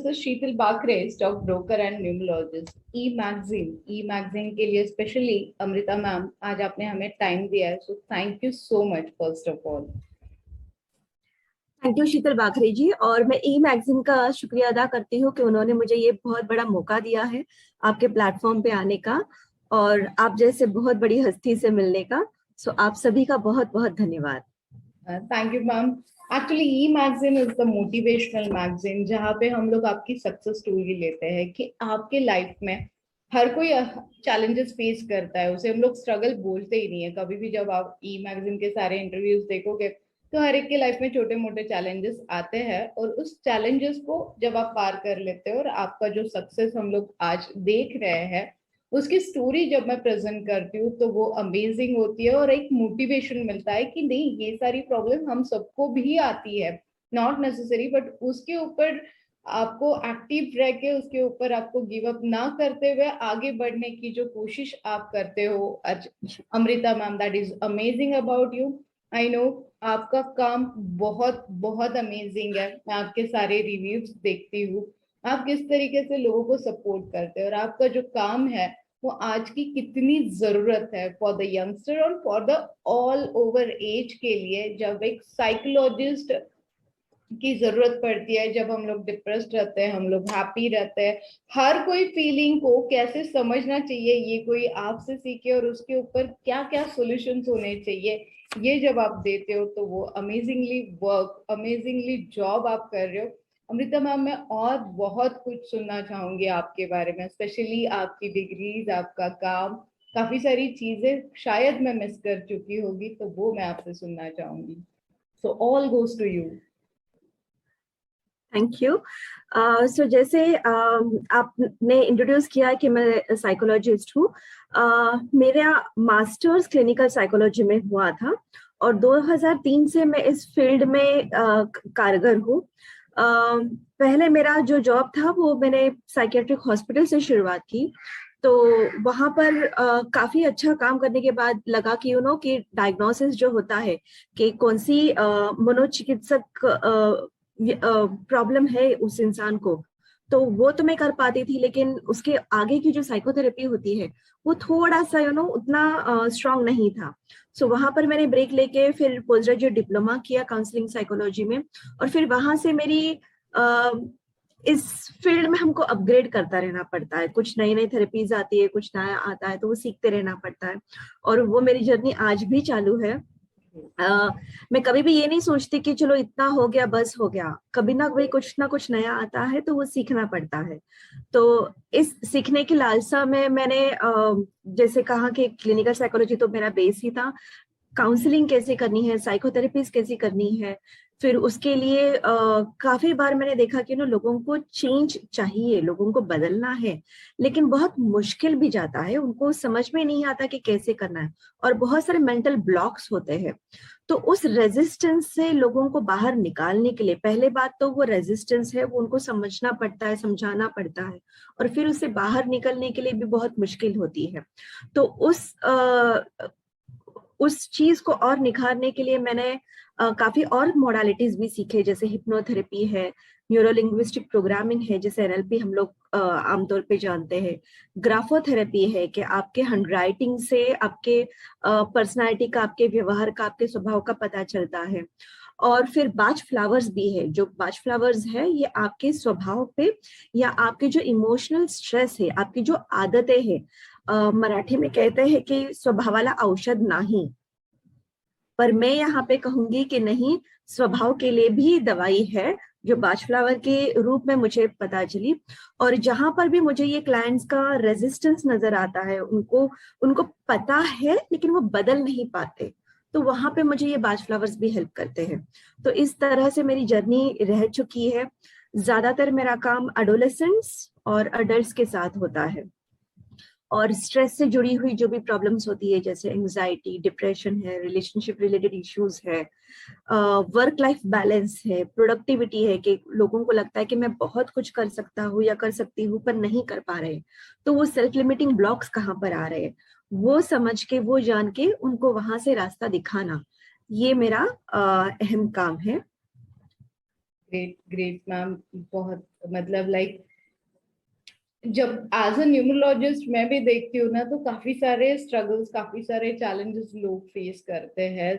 is Sheetal Bakre, stock broker and numerologist. E magazine के लिए specially Amrita ma'am आज आपने हमें टाइम दिया है, so thank you so much first of all. Thank you Sheetal Bakhre ji. और मैं ई मैगजीन का शुक्रिया अदा करती हूँ कि उन्होंने मुझे ये बहुत बड़ा मौका दिया है आपके प्लेटफॉर्म पे आने का और आप जैसे बहुत बड़ी हस्ती से मिलने का। सो आप सभी का बहुत बहुत धन्यवाद। Thank you ma'am. Actually e magazine is the motivational magazine जहाँ पे हम लोग आपकी सक्सेस स्टोरी लेते हैं कि आपके लाइफ में हर कोई चैलेंजेस फेस करता है, उसे हम लोग स्ट्रगल बोलते ही नहीं है कभी भी। जब आप ई मैगजीन के सारे इंटरव्यूज देखोगे तो हर एक के लाइफ में छोटे मोटे चैलेंजेस आते हैं और उस चैलेंजेस को जब आप पार कर लेते हो और आपका जो सक्सेस हम लोग आज देख रहे हैं उसकी स्टोरी जब मैं प्रेजेंट करती हूँ तो वो अमेजिंग होती है और एक मोटिवेशन मिलता है कि नहीं, ये सारी प्रॉब्लम हम सबको भी आती है, नॉट नेसेसरी, बट उसके ऊपर आपको एक्टिव रह के उसके ऊपर आपको गिव अप ना करते हुए आगे बढ़ने की जो कोशिश आप करते हो। Amrita ma'am, that is amazing about you. I know आपका काम बहुत बहुत अमेजिंग है, मैं आपके सारे रिव्यूज देखती हूँ, आप किस तरीके से लोगों को सपोर्ट करते हैं और आपका जो काम है वो आज की कितनी जरूरत है फॉर द यंगस्टर और for the all over age के लिए। जब एक साइकोलॉजिस्ट की जरूरत पड़ती है, जब हम लोग डिप्रेस्ड रहते हैं, हम लोग हैप्पी रहते हैं, हर कोई फीलिंग को कैसे समझना चाहिए ये कोई आपसे सीखे और उसके ऊपर क्या क्या सॉल्यूशंस होने चाहिए, ये जब आप देते हो तो वो अमेजिंगली वर्क, अमेजिंगली जॉब आप कर रहे हो। अमृता मैम, मैं और बहुत कुछ सुनना चाहूंगी आपके बारे में, स्पेशली आपकी डिग्रीज, आपका काम, काफी सारी चीजें शायद मैं मिस कर चुकी होगी तो वो मैं आपसे सुनना चाहूंगी। So all goes to you. Thank you. So जैसे आपने इंट्रोड्यूस किया कि मैं साइकोलॉजिस्ट हूँ। मेरा मास्टर्स क्लिनिकल साइकोलॉजी में हुआ था और 2003 से मैं इस फील्ड में कारगर हूँ। पहले मेरा जो जॉब था वो मैंने साइकेट्रिक हॉस्पिटल से शुरुआत की, तो वहां पर काफी अच्छा काम करने के बाद लगा कि कि डायग्नोसिस जो होता है कि कौन सी मनोचिकित्सक प्रॉब्लम है उस इंसान को, तो वो तो मैं कर पाती थी, लेकिन उसके आगे की जो साइकोथेरेपी होती है वो थोड़ा सा उतना स्ट्रांग नहीं था। सो वहां पर मैंने ब्रेक लेके फिर पोस्ट ग्रेजुएट डिप्लोमा किया काउंसलिंग साइकोलॉजी में और फिर वहां से मेरी इस फील्ड में हमको अपग्रेड करता रहना पड़ता है, कुछ नई नई थेरेपीज आती है, कुछ नया आता है, तो वो सीखते रहना पड़ता है और वो मेरी जर्नी आज भी चालू है। मैं कभी भी ये नहीं सोचती कि चलो इतना हो गया बस हो गया, कभी ना कुछ नया आता है तो वो सीखना पड़ता है। तो इस सीखने की लालसा में मैंने जैसे कहा कि क्लिनिकल साइकोलॉजी तो मेरा बेस ही था, काउंसलिंग कैसे करनी है, साइकोथेरेपीज कैसे करनी है, फिर उसके लिए काफी बार मैंने देखा कि लोगों को चेंज चाहिए, लोगों को बदलना है, लेकिन बहुत मुश्किल भी जाता है, उनको समझ में नहीं आता कि कैसे करना है और बहुत सारे मेंटल ब्लॉक्स होते हैं। तो उस रेजिस्टेंस से लोगों को बाहर निकालने के लिए पहले बात तो वो रेजिस्टेंस है वो उनको समझना पड़ता है, समझाना पड़ता है और फिर उससे बाहर निकलने के लिए भी बहुत मुश्किल होती है। तो उस चीज को और निखारने के लिए मैंने काफी और मोडालिटीज भी सीखे, जैसे हिप्नोथेरेपी है, न्यूरोलिंग्विस्टिक प्रोग्रामिंग है जैसे एनएलपी हम लोग आमतौर पे जानते हैं, ग्राफोथेरेपी है कि आपके हैंडराइटिंग से आपके पर्सनालिटी का, आपके व्यवहार का, आपके स्वभाव का पता चलता है। और फिर बाच फ्लावर्स भी है, जो बाच फ्लावर्स है ये आपके स्वभाव पे या आपके जो इमोशनल स्ट्रेस है, आपकी जो आदतें हैं, मराठी में कहते हैं कि स्वभावाला औषध नाही, पर मैं यहाँ पे कहूंगी कि नहीं, स्वभाव के लिए भी दवाई है, जो बाच फ्लावर के रूप में मुझे पता चली। और जहां पर भी मुझे ये क्लाइंट्स का रेजिस्टेंस नजर आता है, उनको पता है लेकिन वो बदल नहीं पाते, तो वहां पे मुझे ये बाच फ्लावर्स भी हेल्प करते हैं। तो इस तरह से मेरी जर्नी रह चुकी है। ज्यादातर मेरा काम एडोलेसेंट्स और अडल्ट्स के साथ होता है और स्ट्रेस से जुड़ी हुई जो भी प्रॉब्लम्स होती है, जैसे एंजाइटी, डिप्रेशन है, रिलेशनशिप रिलेटेड इश्यूज है, वर्क लाइफ बैलेंस है, प्रोडक्टिविटी है कि लोगों को लगता है कि मैं बहुत कुछ कर सकता हूँ या कर सकती हूँ पर नहीं कर पा रहे, तो वो सेल्फ लिमिटिंग ब्लॉक्स कहाँ पर आ रहे हैं, वो समझ के, वो जान के उनको वहां से रास्ता दिखाना, ये मेरा अहम काम है। ग्रेट ग्रेट मैम, बहुत मतलब लाइक जब एज अ न्यूमरोलॉजिस्ट मैं भी देखती हूँ ना, तो काफी सारे स्ट्रगल्स, काफी सारे चैलेंजेस लोग फेस करते हैं।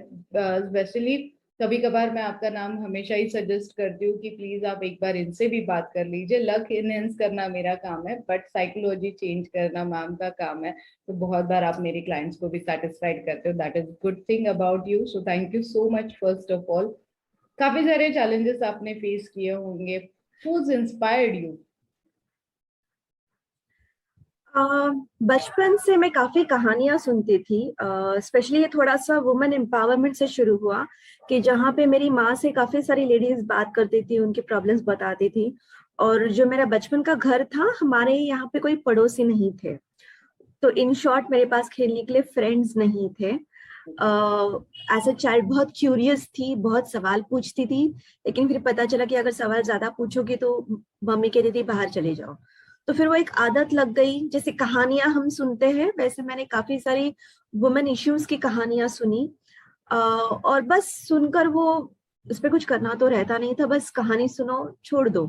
स्पेशली कभी कभार मैं आपका नाम हमेशा ही सजेस्ट करती हूँ कि प्लीज आप एक बार इनसे भी बात कर लीजिए। लक इनहेंस करना मेरा काम है, बट साइकोलॉजी चेंज करना मैम का काम है। तो बहुत बार आप मेरे क्लाइंट्स को भी सेटिस्फाइड करते हो, that is good thing about you. So thank you so much first of all. काफी सारे चैलेंजेस आपने फेस किए होंगे, हु इंस्पायर्ड यू? अ, बचपन से मैं काफी कहानियां सुनती थी। स्पेशली ये थोड़ा सा वुमेन एम्पावरमेंट से शुरू हुआ, कि जहाँ पे मेरी माँ से काफी सारी लेडीज बात करती थी, उनकी प्रॉब्लम्स बताती थी। और जो मेरा बचपन का घर था, हमारे यहाँ पे कोई पड़ोसी नहीं थे। तो इन शॉर्ट मेरे पास खेलने के लिए फ्रेंड्स नहीं थे। एज अ चाइल्ड बहुत क्यूरियस थी, बहुत सवाल पूछती थी। लेकिन फिर पता चला कि अगर सवाल ज्यादा पूछोगे तो मम्मी कहती थी बाहर चले जाओ। तो फिर वो एक आदत लग गई। जैसे कहानियां हम सुनते हैं, वैसे मैंने काफी सारी वुमेन इश्यूज की कहानियां सुनी। और बस सुनकर वो, उस पर कुछ करना तो रहता नहीं था, बस कहानी सुनो छोड़ दो।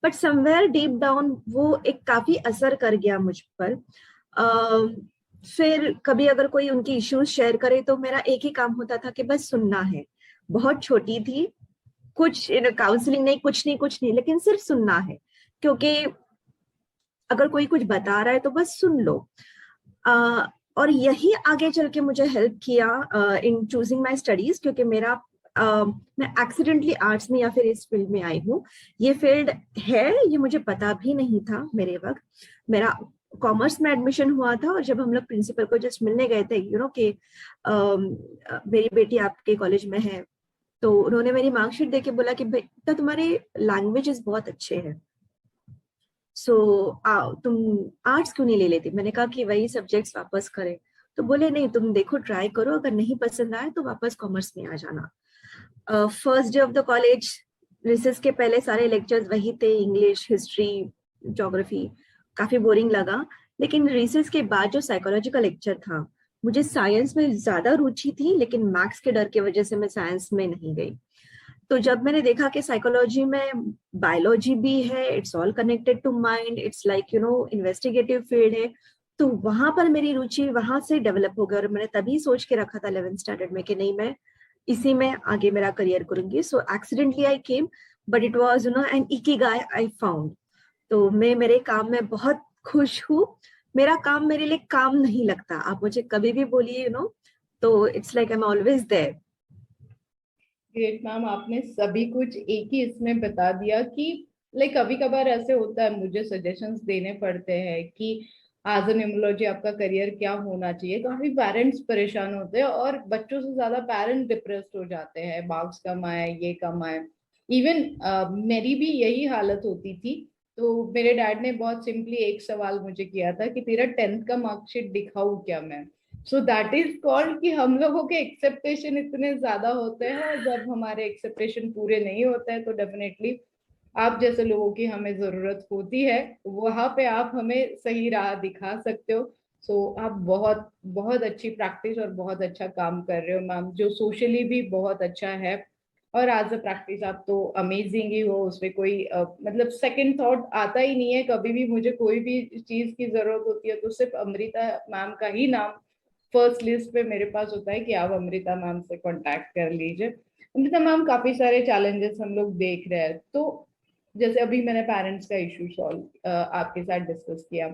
बट समवेयर डीप डाउन वो एक काफी असर कर गया मुझ पर। फिर कभी अगर कोई उनकी इश्यूज शेयर करे तो मेरा एक ही काम होता था कि बस सुनना है। बहुत छोटी थी, कुछ काउंसलिंग नहीं, कुछ नहीं, लेकिन सिर्फ सुनना है। क्योंकि अगर कोई कुछ बता रहा है तो बस सुन लो। अ, और यही आगे चल के मुझे हेल्प किया इन चूजिंग माई स्टडीज, क्योंकि मेरा मैं एक्सीडेंटली आर्ट्स में या फिर इस फील्ड में आई हूँ। ये फील्ड है, ये मुझे पता भी नहीं था मेरे वक्त। मेरा कॉमर्स में एडमिशन हुआ था, और जब हम लोग प्रिंसिपल को जस्ट मिलने गए थे, कि मेरी बेटी आपके कॉलेज में है, तो उन्होंने मेरी मार्कशीट देके बोला कि बेटा तुम्हारे लैंग्वेजेस बहुत अच्छे हैं, सो तुम आर्ट्स क्यों नहीं ले लेती। मैंने कहा कि वही सब्जेक्ट्स वापस करें। तो बोले नहीं, तुम देखो ट्राई करो, अगर नहीं पसंद आए तो वापस कॉमर्स में आ जाना। First day of the college, recess के पहले सारे लेक्चर्स वही थे, इंग्लिश, हिस्ट्री, ज्योग्राफी। काफी बोरिंग लगा। लेकिन रिसेस के बाद जो साइकोलॉजी का लेक्चर था, मुझे साइंस में ज्यादा रुचि थी, लेकिन मैथ्स के डर की वजह से मैं साइंस में नहीं गई। तो जब मैंने देखा कि साइकोलॉजी में बायोलॉजी भी है, it's all connected to mind, it's like investigative field है, तो वहां पर मेरी रुचि वहां से डेवलप हो गई। और मैंने तभी सोच के रखा था 11th स्टैंडर्ड में कि नहीं, मैं इसी में आगे मेरा करियर करूंगी। So accidentally I came, but it was an इकिगाई आई फाउंड। तो मैं मेरे काम में बहुत खुश हूँ। मेरा काम मेरे लिए काम नहीं लगता, आप मुझे कभी भी बोलिए, तो it's like I am always there. Great ma'am, आपने सभी कुछ एक ही इसमें बता दिया कि लाइक कभी कभार ऐसे होता है, मुझे सजेशंस देने पड़ते हैं कि एज अ न्यूमरोलॉजी आपका करियर क्या होना चाहिए। काफी पेरेंट्स परेशान होते हैं, और बच्चों से ज्यादा पेरेंट्स डिप्रेस्ड हो जाते हैं, मार्क्स कम आए, ये कम आए। इवन मेरी भी यही हालत होती थी। तो मेरे डैड ने बहुत सिंपली एक सवाल मुझे किया था कि तेरा 10th का मार्कशीट दिखाऊं क्या मैं। सो दैट इज कॉल्ड कि हम लोगों के एक्सेप्टेशन इतने ज्यादा होते हैं, और जब हमारे एक्सेप्टेशन पूरे नहीं होते हैं तो डेफिनेटली आप जैसे लोगों की हमें जरूरत होती है। वहां पे आप हमें सही राह दिखा सकते हो। सो आप बहुत बहुत अच्छी प्रैक्टिस और बहुत अच्छा काम कर रहे हो मैम, जो सोशली भी बहुत अच्छा है। और एज अ प्रैक्टिस आप तो अमेजिंग ही हो, उसमें कोई मतलब सेकंड थॉट आता ही नहीं है। कभी भी मुझे कोई भी चीज की जरूरत होती है तो सिर्फ अमृता मैम का ही नाम फर्स्ट लिस्ट पे मेरे पास होता है कि आप अमृता मैम से कांटेक्ट कर लीजिए। अमृता मैम, काफी सारे चैलेंजेस हम लोग देख रहे हैं। तो जैसे अभी मैंने पेरेंट्स का इशू सॉल्व आपके साथ डिस्कस किया,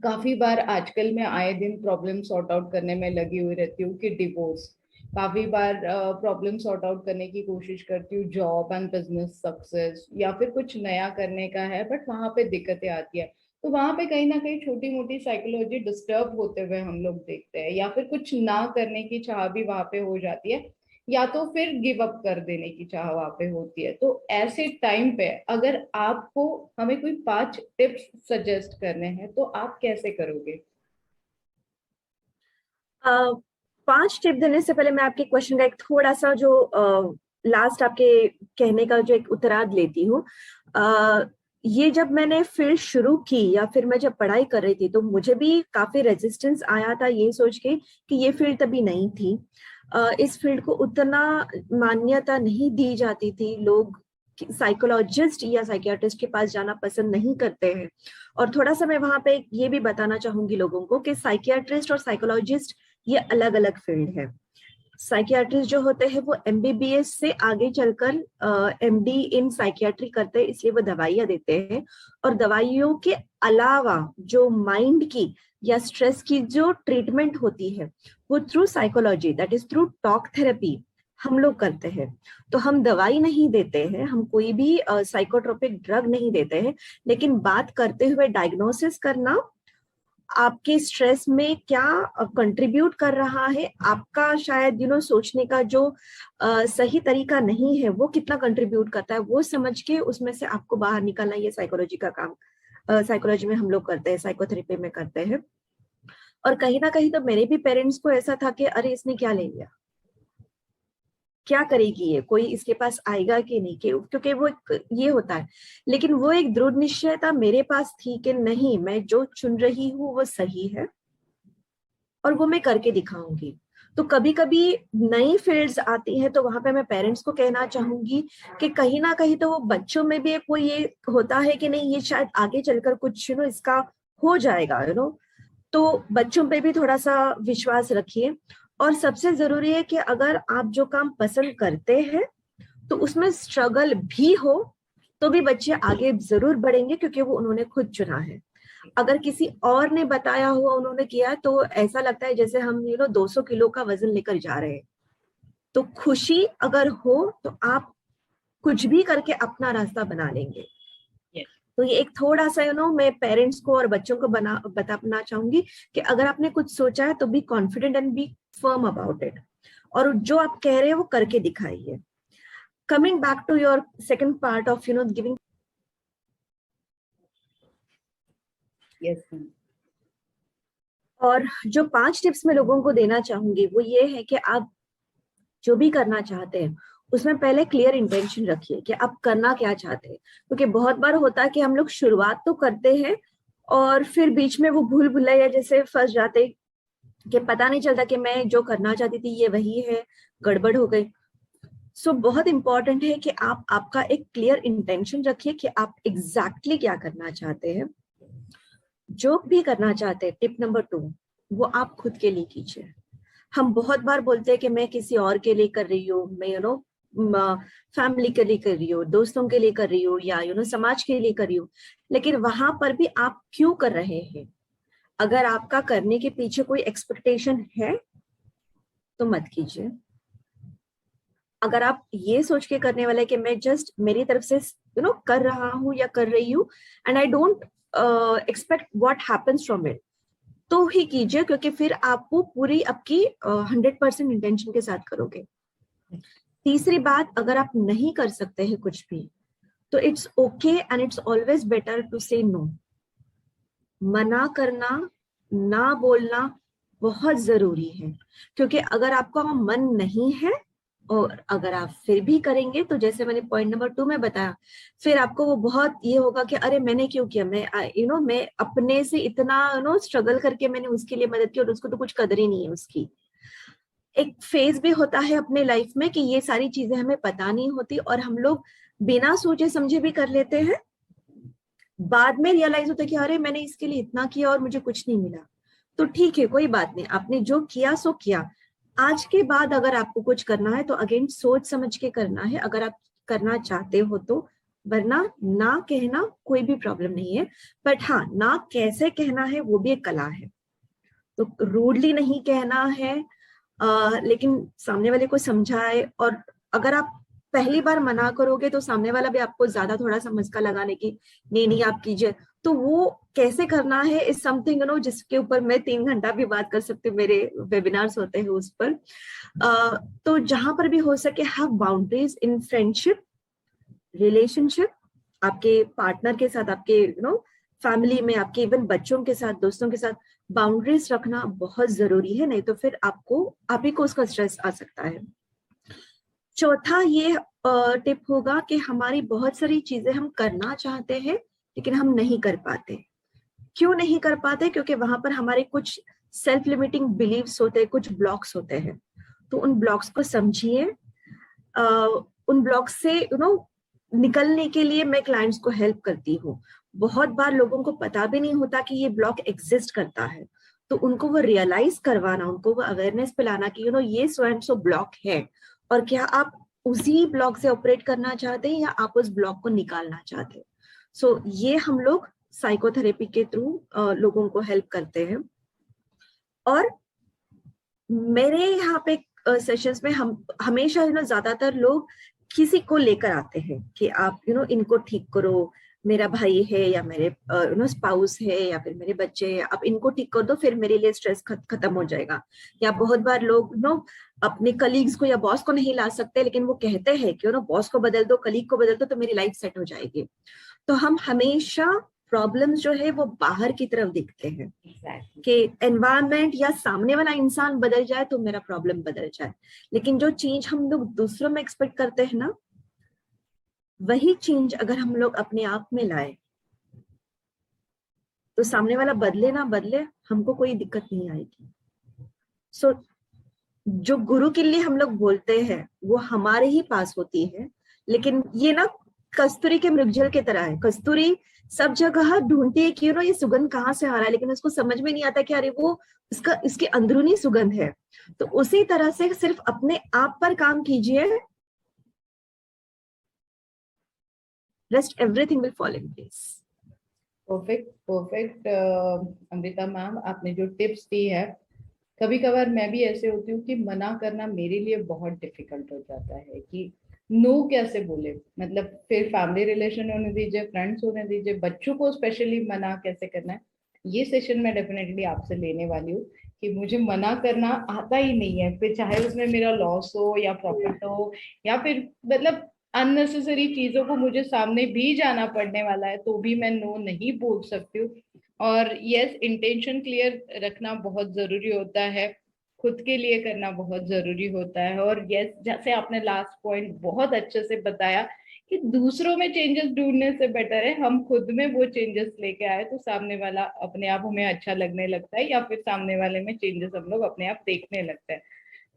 काफी बार आजकल मैं आए दिन प्रॉब्लम सॉर्ट आउट करने में लगी हुई रहती हूँ कि डिवोर्स। काफी बार प्रॉब्लम सॉर्ट आउट करने की कोशिश करती हूँ, जॉब एंड बिजनेस सक्सेस या फिर कुछ नया करने का है, बट वहां पे दिक्कतें आती है। तो वहां पे कहीं ना कहीं छोटी मोटी साइकोलॉजी डिस्टर्ब होते हुए हम लोग देखते हैं, या फिर कुछ ना करने की चाह भी वहां पे हो जाती है, या तो फिर गिव अप कर देने की चाह वहां पे होती है। तो ऐसे टाइम पे अगर आपको हमें कोई 5 टिप्स सजेस्ट करने हैं तो आप कैसे करोगे? 5 टिप देने से पहले मैं आपके क्वेश्चन का एक थोड़ा सा जो लास्ट आपके कहने का जो एक उत्तरार्ध लेती हूँ। ये जब मैंने फील्ड शुरू की या फिर मैं जब पढ़ाई कर रही थी, तो मुझे भी काफी रेजिस्टेंस आया था ये सोच के कि ये फील्ड तभी नहीं थी। इस फील्ड को उतना मान्यता नहीं दी जाती थी। लोग साइकोलॉजिस्ट या साइकियाट्रिस्ट के पास जाना पसंद नहीं करते हैं। और थोड़ा सा मैं वहां पे ये भी बताना चाहूंगी लोगों को कि साइकियाट्रिस्ट और साइकोलॉजिस्ट ये अलग अलग फील्ड है। साइकियाट्रिस्ट जो होते हैं वो एमबीबीएस से आगे चलकर एमडी इन साइकियाट्री करते हैं, इसलिए वो दवाइयां देते हैं। और दवाइयों के अलावा जो माइंड की या स्ट्रेस की जो ट्रीटमेंट होती है वो through psychology, that is through talk therapy हम लोग करते हैं। तो हम दवाई नहीं देते हैं, हम कोई भी साइकोट्रोपिक ड्रग नहीं देते हैं, लेकिन बात करते हुए डायग्नोसिस करना, आपके स्ट्रेस में क्या कंट्रीब्यूट कर रहा है, आपका शायद सोचने का जो सही तरीका नहीं है वो कितना कंट्रीब्यूट करता है, वो समझ के उसमें से आपको बाहर निकालना, ये साइकोलॉजी का काम साइकोलॉजी में हम लोग करते हैं, साइकोथेरेपी में करते हैं। और कहीं ना कहीं तो मेरे भी पेरेंट्स को ऐसा था कि अरे इसने क्या ले लिया, क्या करेगी ये, कोई इसके पास आएगा कि नहीं, क्योंकि वो ये होता है। लेकिन वो एक दृढ़ निश्चयता मेरे पास थी कि नहीं, मैं जो चुन रही हूँ वो सही है और वो मैं करके दिखाऊंगी। तो कभी कभी नई फील्ड्स आती हैं तो वहां पे मैं पेरेंट्स को कहना चाहूंगी कि कहीं ना कहीं तो वो बच्चों में भी कोई ये होता है कि नहीं, ये शायद आगे चलकर कुछ इसका हो जाएगा, तो बच्चों पे भी थोड़ा सा विश्वास रखिए। और सबसे जरूरी है कि अगर आप जो काम पसंद करते हैं तो उसमें स्ट्रगल भी हो तो भी बच्चे आगे जरूर बढ़ेंगे, क्योंकि वो उन्होंने खुद चुना है। अगर किसी और ने बताया हुआ उन्होंने किया तो ऐसा लगता है जैसे हम 200 किलो का वजन लेकर जा रहे हैं। तो खुशी अगर हो तो आप कुछ भी करके अपना रास्ता बना लेंगे। तो ये एक थोड़ा सा मैं पेरेंट्स को और बच्चों को बताना चाहूंगी कि अगर आपने कुछ सोचा है तो be confident and be firm about it, और जो आप कह रहे हैं वो करके दिखाइए। Coming back to your second part of giving. Yes. और जो 5 टिप्स मैं लोगों को देना चाहूंगी वो ये है कि आप जो भी करना चाहते हैं उसमें पहले क्लियर इंटेंशन रखिए कि आप करना क्या चाहते हैं। क्योंकि बहुत बार होता है कि हम लोग शुरुआत तो करते हैं और फिर बीच में वो भूल भुलैया जैसे फंस जाते कि पता नहीं चलता कि मैं जो करना चाहती थी ये वही है, गड़बड़ हो गई। सो बहुत इंपॉर्टेंट है कि आप आपका एक क्लियर इंटेंशन रखिए कि आप एग्जैक्टली क्या करना चाहते हैं। जो भी करना चाहते हैं, टिप नंबर 2, वो आप खुद के लिए कीजिए। हम बहुत बार बोलते हैं कि मैं किसी और के लिए कर रही हूँ, मैं फैमिली के लिए कर रही हूँ, दोस्तों के लिए कर रही हूँ, या समाज के लिए कर रही हूँ। लेकिन वहां पर भी आप क्यों कर रहे हैं? अगर आपका करने के पीछे कोई एक्सपेक्टेशन है तो मत कीजिए। अगर आप ये सोच के करने वाले कि मैं जस्ट मेरी तरफ से कर रहा हूँ या कर रही हूँ and I don't expect what happens from it, तो ही कीजिए, क्योंकि फिर आप वो पूरी आपकी 100% इंटेंशन के साथ करोगे। तीसरी बात, अगर आप नहीं कर सकते हैं कुछ भी तो it's okay and it's always better to say no. मना करना, ना बोलना बहुत जरूरी है, क्योंकि अगर आपका मन नहीं है और अगर आप फिर भी करेंगे तो जैसे मैंने पॉइंट नंबर 2 में बताया, फिर आपको वो बहुत ये होगा कि अरे मैंने क्यों किया, मैं अपने से इतना स्ट्रगल करके मैंने उसके लिए मदद की और उसको तो कुछ कदर ही नहीं है उसकी। एक फेज भी होता है अपने लाइफ में कि ये सारी चीजें हमें पता नहीं होती और हम लोग बिना सोचे समझे भी कर लेते हैं। बाद में रियलाइज होता है कि अरे मैंने इसके लिए इतना किया और मुझे कुछ नहीं मिला। तो ठीक है, कोई बात नहीं, आपने जो किया सो किया। आज के बाद अगर आपको कुछ करना है तो अगेन सोच समझ के करना है, अगर आप करना चाहते हो तो। वरना ना कहना कोई भी प्रॉब्लम नहीं है, बट हाँ, ना कैसे कहना है वो भी एक कला है। तो रूडली नहीं कहना है, लेकिन सामने वाले को समझाए। और अगर आप पहली बार मना करोगे तो सामने वाला भी आपको ज्यादा थोड़ा सा मस्का लगाने की नहीं आप कीजिए, तो वो कैसे करना है इज समथिंग जिसके ऊपर मैं 3 घंटा भी बात कर सकती हूँ, मेरे वेबिनार्स होते हैं उस पर। तो जहां पर भी हो सके have boundaries in friendship, relationship, आपके पार्टनर के साथ, आपके फैमिली में, आपके इवन बच्चों के साथ, दोस्तों के साथ बाउंड्रीज रखना बहुत जरूरी है, नहीं तो फिर आप ही को उसका स्ट्रेस आ सकता है। चौथा ये टिप होगा कि हमारी बहुत सारी चीजें हम करना चाहते हैं लेकिन हम नहीं कर पाते। क्यों नहीं कर पाते? क्योंकि वहां पर हमारे कुछ सेल्फ लिमिटिंग बिलीव्स होते हैं, कुछ ब्लॉक्स होते हैं। तो उन ब्लॉक्स को समझिए, उन ब्लॉक्स से निकलने के लिए मैं क्लाइंट्स को हेल्प करती हूँ। बहुत बार लोगों को पता भी नहीं होता कि ये ब्लॉक एग्जिस्ट करता है, तो उनको वो रियलाइज करवाना, उनको वो अवेयरनेस पिलाना कि ये सो एंड सो ब्लॉक है, और क्या आप उसी ब्लॉक से ऑपरेट करना चाहते हैं या आप उस ब्लॉक को निकालना चाहते हैं। सो ये हम लोग साइकोथेरेपी के थ्रू लोगों को हेल्प करते हैं। और मेरे यहाँ पे सेशंस में हम हमेशा ज्यादातर लोग किसी को लेकर आते हैं कि आप इनको ठीक करो, मेरा भाई है या मेरे स्पाउस है या फिर मेरे बच्चे हैं, आप इनको ठीक कर दो, फिर मेरे लिए स्ट्रेस खत्म हो जाएगा। या बहुत बार लोग अपने कलीग्स को या बॉस को नहीं ला सकते, लेकिन वो कहते हैं कि बॉस को बदल दो, कलीग को बदल दो, तो मेरी लाइफ सेट हो जाएगी। तो हम हमेशा प्रॉब्लम्स जो है वो बाहर की तरफ देखते हैं कि एनवायरनमेंट या सामने वाला इंसान बदल जाए तो मेरा प्रॉब्लम बदल जाए। लेकिन जो चेंज हम लोग दूसरों में एक्सपेक्ट करते हैं ना, वही चेंज अगर हम लोग अपने आप में लाए तो सामने वाला बदले ना बदले, हमको कोई दिक्कत नहीं आएगी। सो जो गुरु के लिए हम लोग बोलते हैं वो हमारे ही पास होती है, लेकिन ये ना कस्तूरी के मृगजल की तरह है। कस्तूरी सब जगह ढूंढती है कि ये सुगंध कहाँ से आ रहा है, लेकिन उसको समझ में नहीं आता कि अरे वो इसकी अंदरूनी सुगंध है। तो उसी तरह से सिर्फ अपने आप पर काम कीजिए, rest everything will fall in place. Perfect Amrita ma'am, आपने जो टिप्स दी है, कभी कभार मैं भी ऐसे होती हूँ कि मना करना मेरे लिए बहुत डिफिकल्ट हो जाता है कि नो कैसे बोले। मतलब फिर फैमिली रिलेशन होने दीजिए, फ्रेंड्स होने दीजिए, बच्चों को स्पेशली मना कैसे करना है, ये सेशन मैं डेफिनेटली आपसे लेने वाली हूँ कि मुझे मना करना आता ही नहीं है। फिर चाहे उसमें मेरा लॉस हो या प्रॉफिट हो या फिर मतलब अननेसेसरी चीजों को मुझे सामने भी जाना पड़ने वाला है तो भी मैं नो नहीं बोल सकती हूँ। और यस, इंटेंशन क्लियर रखना बहुत जरूरी होता है, खुद के लिए करना बहुत जरूरी होता है। और यस, जैसे आपने लास्ट पॉइंट बहुत अच्छे से बताया कि दूसरों में चेंजेस ढूंढने से बेटर है हम खुद में वो चेंजेस लेके आए तो सामने वाला अपने आप हमें अच्छा लगने लगता है या फिर सामने वाले में चेंजेस हम लोग अपने आप देखने लगते हैं।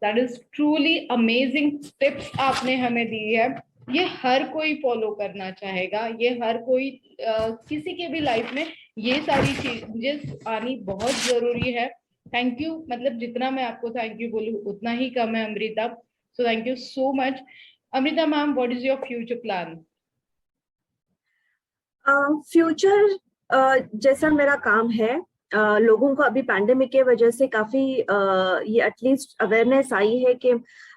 That is truly amazing tips आपने हमें दी है। ये हर कोई फॉलो करना चाहेगा, ये हर कोई किसी के भी लाइफ में ये सारी चीजें आनी बहुत जरूरी है। थैंक यू, मतलब जितना मैं आपको थैंक यू बोलूं उतना ही कम है अमृता। सो thank you so much. Amrita ma'am, what is your future plan? Future जैसा मेरा काम है, लोगों को अभी पैंडेमिक के वजह से काफी ये एटलीस्ट अवेयरनेस आई है कि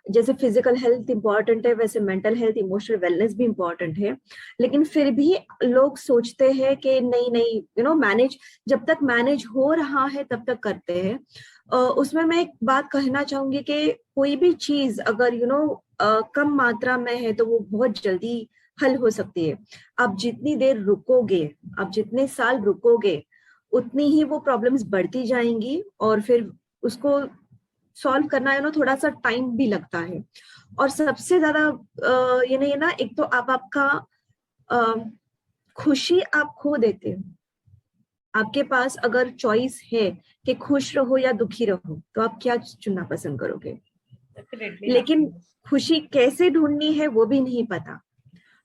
जैसे फिजिकल हेल्थ इंपॉर्टेंट है वैसे मेंटल हेल्थ इमोशनल वेलनेस भी इंपॉर्टेंट है। लेकिन फिर भी लोग सोचते हैं कि नहीं नहीं मैनेज, जब तक मैनेज हो रहा है तब तक करते हैं। उसमें मैं एक बात कहना चाहूंगी कि कोई भी चीज अगर कम मात्रा में है तो वो बहुत जल्दी हल हो सकती है। आप जितनी देर रुकोगे, आप जितने साल रुकोगे, उतनी ही वो प्रॉब्लम्स बढ़ती जाएंगी और फिर उसको सॉल्व करना थोड़ा सा टाइम भी लगता है। और सबसे ज्यादा ये नहीं है ना, एक तो आप आपका खुशी आप खो देते हो। आपके पास अगर चॉइस है कि खुश रहो या दुखी रहो तो आप क्या चुनना पसंद करोगे? लेकिन खुशी कैसे ढूंढनी है वो भी नहीं पता।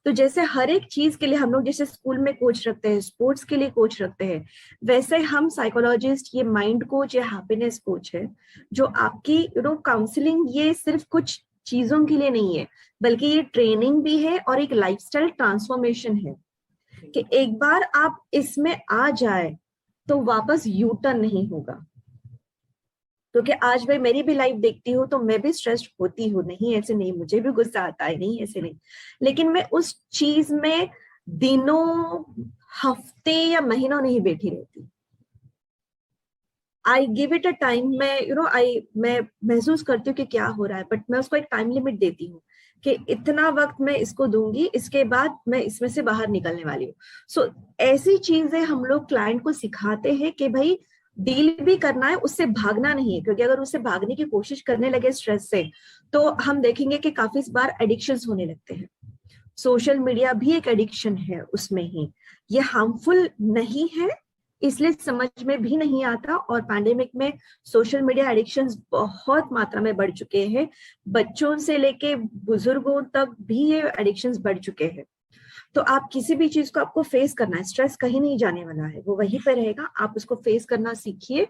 तो जैसे हर एक चीज के लिए हम लोग जैसे स्कूल में कोच रखते हैं, स्पोर्ट्स के लिए कोच रखते हैं, वैसे हम साइकोलॉजिस्ट ये माइंड कोच या हैप्पीनेस कोच है जो आपकी काउंसलिंग ये सिर्फ कुछ चीजों के लिए नहीं है, बल्कि ये ट्रेनिंग भी है और एक लाइफस्टाइल ट्रांसफॉर्मेशन है कि एक बार आप इसमें आ जाए तो वापस यू टर्न नहीं होगा। क्योंकि आज मैं मेरी भी लाइफ देखती हूँ तो मैं भी स्ट्रेस्ड होती हूँ, नहीं ऐसे नहीं, मुझे भी गुस्सा आता है, नहीं ऐसे नहीं, लेकिन मैं उस चीज में दिनों हफ्ते या महीनों नहीं बैठी रहती। I give it a time. मैं महसूस करती हूँ कि क्या हो रहा है, बट मैं उसको एक टाइम लिमिट देती हूँ कि इतना वक्त मैं इसको दूंगी, इसके बाद मैं इसमें से बाहर निकलने वाली हूँ। सो ऐसी चीजें हम लोग क्लाइंट को सिखाते हैं कि भाई डील भी करना है, उससे भागना नहीं है। क्योंकि अगर उससे भागने की कोशिश करने लगे स्ट्रेस से तो हम देखेंगे कि काफी बार एडिक्शंस होने लगते हैं। सोशल मीडिया भी एक एडिक्शन है उसमें ही, ये हार्मफुल नहीं है इसलिए समझ में भी नहीं आता। और पैंडेमिक में सोशल मीडिया एडिक्शंस बहुत मात्रा में बढ़ चुके हैं, बच्चों से लेके बुजुर्गों तक भी ये एडिक्शंस बढ़ चुके हैं। तो आप किसी भी चीज को आपको फेस करना है, स्ट्रेस कहीं नहीं जाने वाला है, वो वहीं पे रहेगा, आप उसको फेस करना सीखिए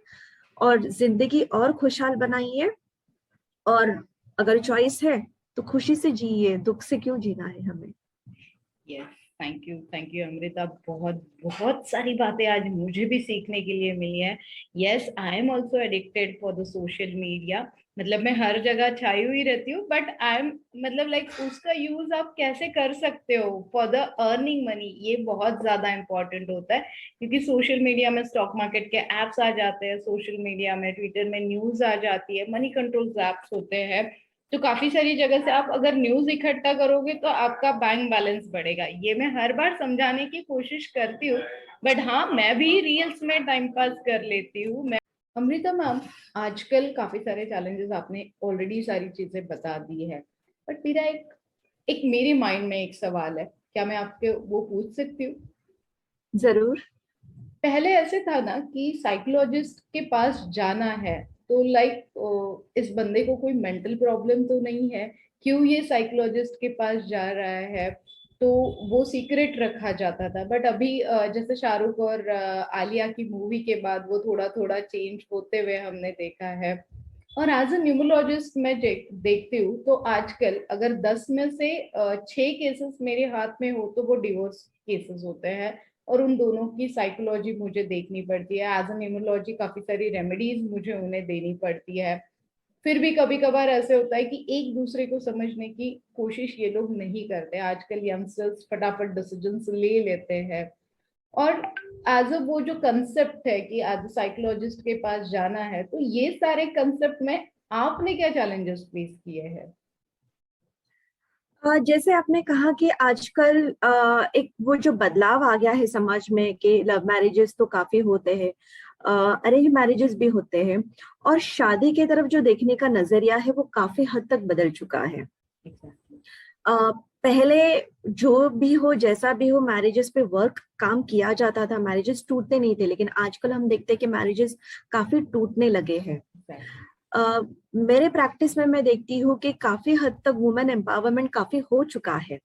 और जिंदगी और खुशहाल बनाइए। और अगर चॉइस है तो खुशी से जिए, दुख से क्यों जीना है हमें। यस, थैंक यू अमृता, बहुत बहुत सारी बातें आज मुझे भी सीखने के लिए मिली है। Yes, I am also addicted for the social media. मतलब मैं हर जगह छाई हुई रहती हूँ, बट आई एम मतलब लाइक उसका यूज आप कैसे कर सकते हो फॉर द अर्निंग मनी, ये बहुत ज्यादा इंपॉर्टेंट होता है। क्योंकि सोशल मीडिया में स्टॉक मार्केट के एप्स आ जाते हैं, सोशल मीडिया में ट्विटर में न्यूज आ जाती है, मनी कंट्रोल एप्स होते हैं। तो काफी सारी जगह से आप अगर न्यूज इकट्ठा करोगे तो आपका बैंक बैलेंस बढ़ेगा, ये मैं हर बार समझाने की कोशिश करती हूँ। बट हाँ, मैं भी रील्स में टाइम पास कर लेती हूँ। मैं अमृता मैम, आजकल काफी सारे चैलेंजेस आपने ऑलरेडी सारी चीजें बता दी है, बट मेरा एक एक मेरे माइंड में एक सवाल है, क्या मैं आपके वो पूछ सकती हूँ? जरूर। पहले ऐसे था ना कि साइकोलॉजिस्ट के पास जाना है तो लाइक इस बंदे को कोई मेंटल प्रॉब्लम तो नहीं है, क्यों ये साइकोलॉजिस्ट के पास जा रहा है, तो वो सीक्रेट रखा जाता था। बट अभी जैसे शाहरुख और आलिया की मूवी के बाद वो थोड़ा थोड़ा चेंज होते हुए हमने देखा है। और एज अ न्यूमरोलॉजिस्ट मैं देखती हूँ तो आजकल अगर 10 में से 6 केसेस मेरे हाथ में हो तो वो डिवोर्स केसेस होते हैं। और उन दोनों की साइकोलॉजी मुझे देखनी पड़ती है, एज अ न्यूमरोलॉजी काफी सारी रेमेडीज मुझे उन्हें देनी पड़ती है। फिर भी कभी कभार ऐसे होता है कि एक दूसरे को समझने की कोशिश ये लोग नहीं करते, आजकल यंगस्टर्स फटाफट डिसीजन ले लेते हैं। और एज अ वो जो कंसेप्ट है कि एज अ साइकोलॉजिस्ट के पास जाना है, तो ये सारे कंसेप्ट में आपने क्या चैलेंजेस फेस किए हैं? जैसे आपने कहा कि आजकल एक वो जो बदलाव आ गया है समाज में कि लव मैरिजेस तो काफी होते हैं, अरेंज मैरिजेस भी होते हैं, और शादी की तरफ जो देखने का नजरिया है वो काफी हद तक बदल चुका है। Exactly. पहले जो भी हो, जैसा भी हो, मैरिजेस पे वर्क काम किया जाता था, मैरिजेस टूटते नहीं थे, लेकिन आजकल हम देखते हैं कि मैरिजेस काफी टूटने लगे हैं। Exactly. मेरे प्रैक्टिस में मैं देखती हूँ कि काफी हद तक वुमेन एम्पावरमेंट काफी हो चुका है,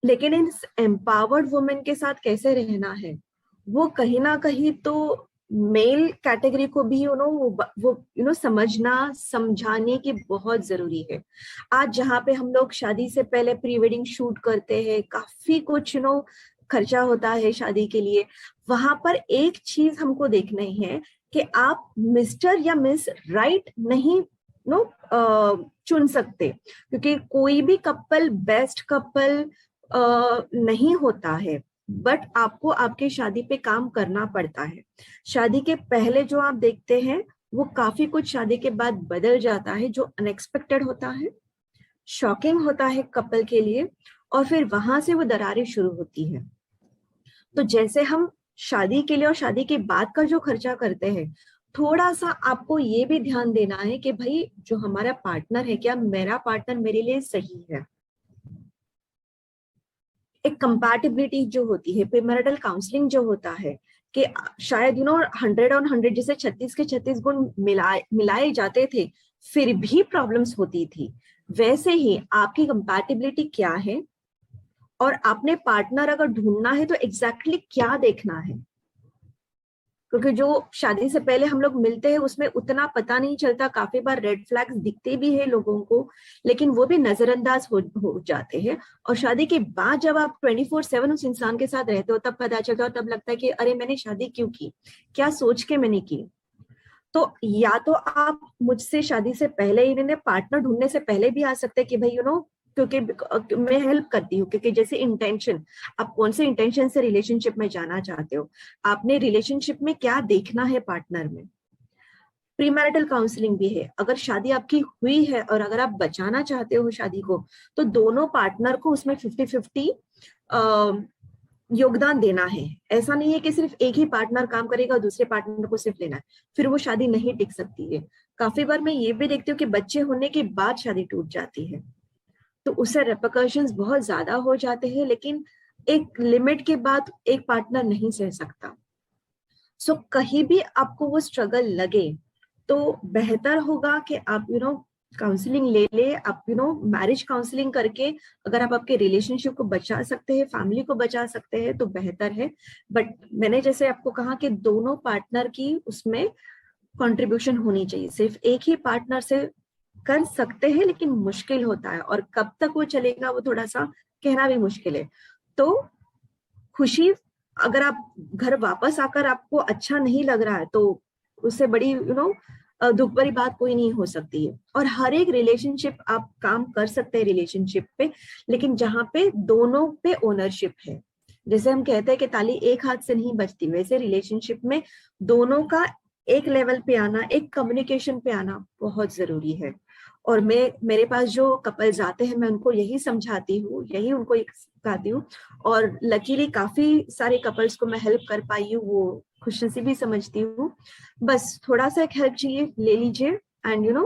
लेकिन इन एम्पावर्ड वुमेन के साथ कैसे रहना है वो कहीं ना कहीं तो मेल कैटेगरी को भी वो समझना समझाने की बहुत जरूरी है। आज जहाँ पे हम लोग शादी से पहले प्री वेडिंग शूट करते हैं, काफी कुछ खर्चा होता है शादी के लिए, वहां पर एक चीज हमको देखनी है कि आप मिस्टर या मिस राइट नहीं नो चुन सकते, क्योंकि कोई भी कपल बेस्ट कपल नहीं होता है, बट आपको आपके शादी पे काम करना पड़ता है। शादी के पहले जो आप देखते हैं वो काफी कुछ शादी के बाद बदल जाता है, जो अनएक्सपेक्टेड होता है, शॉकिंग होता है कपल के लिए, और फिर वहां से वो दरारें शुरू होती है। तो जैसे हम शादी के लिए और शादी के बाद का जो खर्चा करते हैं, थोड़ा सा आपको ये भी ध्यान देना है कि भाई जो हमारा पार्टनर है, क्या मेरा पार्टनर मेरे लिए सही है। एक कंपैटिबिलिटी जो होती है, प्रीमैरिटल काउंसलिंग जो होता है, कि शायद 100 जैसे 36 के 36 गुण मिलाए जाते थे फिर भी प्रॉब्लम्स होती थी, वैसे ही आपकी कंपैटिबिलिटी क्या है, और आपने पार्टनर अगर ढूंढना है तो एग्जैक्टली क्या देखना है। क्योंकि जो शादी से पहले हम लोग मिलते हैं उसमें उतना पता नहीं चलता, काफी बार रेड फ्लैग्स दिखते भी है लोगों को, लेकिन वो भी नजरअंदाज हो जाते हैं। और शादी के बाद जब आप 24/7 उस इंसान के साथ रहते हो तब पता चलता है, और तब लगता है कि अरे मैंने शादी क्यों की, क्या सोच के मैंने की। तो या तो आप मुझसे शादी से पहले ही, इन्हें पार्टनर ढूंढने से पहले भी आ सकते हैं कि भाई क्योंकि मैं हेल्प करती हूँ, क्योंकि जैसे इंटेंशन, आप कौन से इंटेंशन से रिलेशनशिप में जाना चाहते हो, आपने रिलेशनशिप में क्या देखना है पार्टनर में। प्रीमैरिटल काउंसलिंग भी है, अगर शादी आपकी हुई है और अगर आप बचाना चाहते हो शादी को, तो दोनों पार्टनर को उसमें 50-50 योगदान देना है। ऐसा नहीं है कि सिर्फ एक ही पार्टनर काम करेगा और दूसरे पार्टनर को सिर्फ लेना है, फिर वो शादी नहीं टिक सकती है। काफी बार मैं ये भी देखती हूँ कि बच्चे होने के बाद शादी टूट जाती है, तो उससे रेपरकशंस बहुत ज्यादा हो जाते हैं, लेकिन एक लिमिट के बाद एक पार्टनर नहीं सह सकता। कहीं भी आपको वो स्ट्रगल लगे तो बेहतर होगा कि आप काउंसलिंग ले ले आप, मैरिज काउंसलिंग करके अगर आप आपके रिलेशनशिप को बचा सकते हैं, फैमिली को बचा सकते हैं तो बेहतर है। बट मैंने जैसे आपको कहा कि दोनों पार्टनर की उसमें कंट्रीब्यूशन होनी चाहिए। सिर्फ एक ही पार्टनर से कर सकते हैं लेकिन मुश्किल होता है, और कब तक वो चलेगा वो थोड़ा सा कहना भी मुश्किल है। तो खुशी, अगर आप घर वापस आकर आपको अच्छा नहीं लग रहा है तो उससे बड़ी दुख भरी बात कोई नहीं हो सकती है। और हर एक रिलेशनशिप आप काम कर सकते हैं रिलेशनशिप पे, लेकिन जहाँ पे दोनों पे ओनरशिप है। जैसे हम कहते हैं कि ताली एक हाथ से नहीं बजती, वैसे रिलेशनशिप में दोनों का एक लेवल पे आना, एक कम्युनिकेशन पे आना बहुत जरूरी है। और मेरे पास जो कपल्स आते हैं मैं उनको यही समझाती हूँ, यही उनको सिखाती हूँ। और लकीली काफी सारे कपल्स को मैं हेल्प कर पाई हूँ, वो खुशनसीबी समझती हूँ। बस थोड़ा सा एक हेल्प चाहिए, ले लीजिए, एंड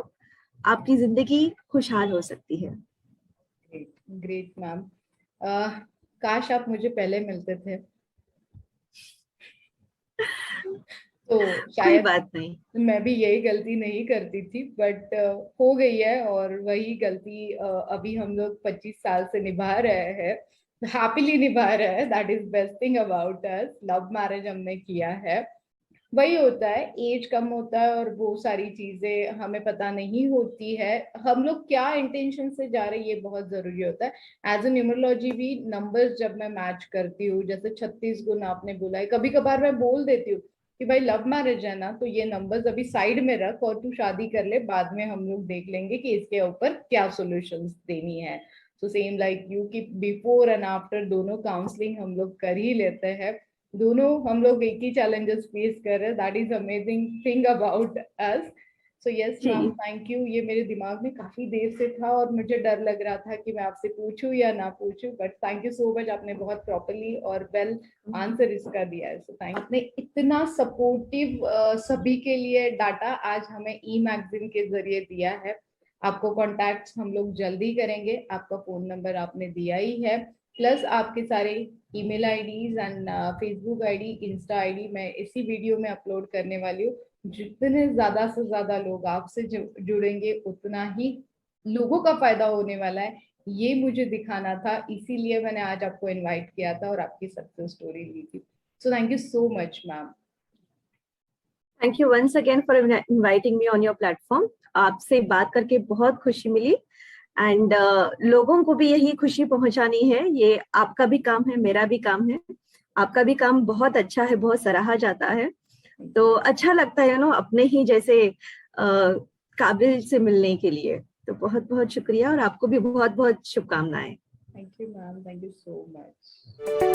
आपकी जिंदगी खुशहाल हो सकती है। Great great ma'am. काश आप मुझे पहले मिलते थे तो कोई शायद बात नहीं। मैं भी यही गलती नहीं करती थी, बट हो गई है। और वही गलती अभी हम लोग 25 साल से निभा रहे हैं, हैप्पीली निभा रहे हैं। That is best thing about us. Love marriage हमने किया है। वही होता है, एज कम होता है और वो सारी चीजें हमें पता नहीं होती है, हम लोग क्या इंटेंशन से जा रहे हैं ये बहुत जरूरी होता है। एज ए न्यूमरोलॉजी भी नंबर्स जब मैं मैच करती हूँ, जैसे 36 गुण आपने बोला है, कभी कभार मैं बोल देती हूँ कि भाई लव मैरिज है ना, तो ये नंबर्स अभी साइड में रख और तू शादी कर ले, बाद में हम लोग देख लेंगे कि इसके ऊपर क्या सॉल्यूशंस देनी है। सो सेम लाइक यू कि बिफोर एंड आफ्टर दोनों काउंसलिंग हम लोग कर ही लेते हैं। दोनों हम लोग एक ही चैलेंजेस फेस कर रहे हैं। That is amazing thing about us. So yes ma'am, जी, थैंक यू। ये मेरे दिमाग में काफी देर से था और मुझे डर लग रहा था कि मैं आपसे पूछूं या ना पूछूं, but thank you so much, आपने बहुत प्रॉपरली और वेल आंसर इसका दिया है। सो थैंक, आपने इतना सपोर्टिव सभी के लिए डाटा आज हमें ई मैगजीन के जरिए दिया है। आपको कॉन्टैक्ट हम लोग जल्दी करेंगे, आपका फोन नंबर आपने दिया ही है, प्लस आपके सारे email IDs and Facebook ID, Insta ID मैं इसी वीडियो में अपलोड करने वाली हूँ। जितने ज्यादा से ज्यादा लोग आपसे जुड़ेंगे उतना ही लोगों का फायदा होने वाला है, ये मुझे दिखाना था, इसीलिए मैंने आज आपको इनवाइट किया था और आपकी सक्सेस स्टोरी ली थी। So thank you so much ma'am. Thank you once again for inviting me on your platform. आपसे बात करके बहुत खुशी मिली, एंड लोगों को भी यही खुशी पहुंचानी है। ये आपका भी काम है, मेरा भी काम है। आपका भी काम बहुत अच्छा है, बहुत सराहा जाता है। तो अच्छा लगता है अपने ही जैसे काबिल से मिलने के लिए। तो बहुत बहुत शुक्रिया, और आपको भी बहुत बहुत शुभकामनाएं। Thank you ma'am, thank you so much.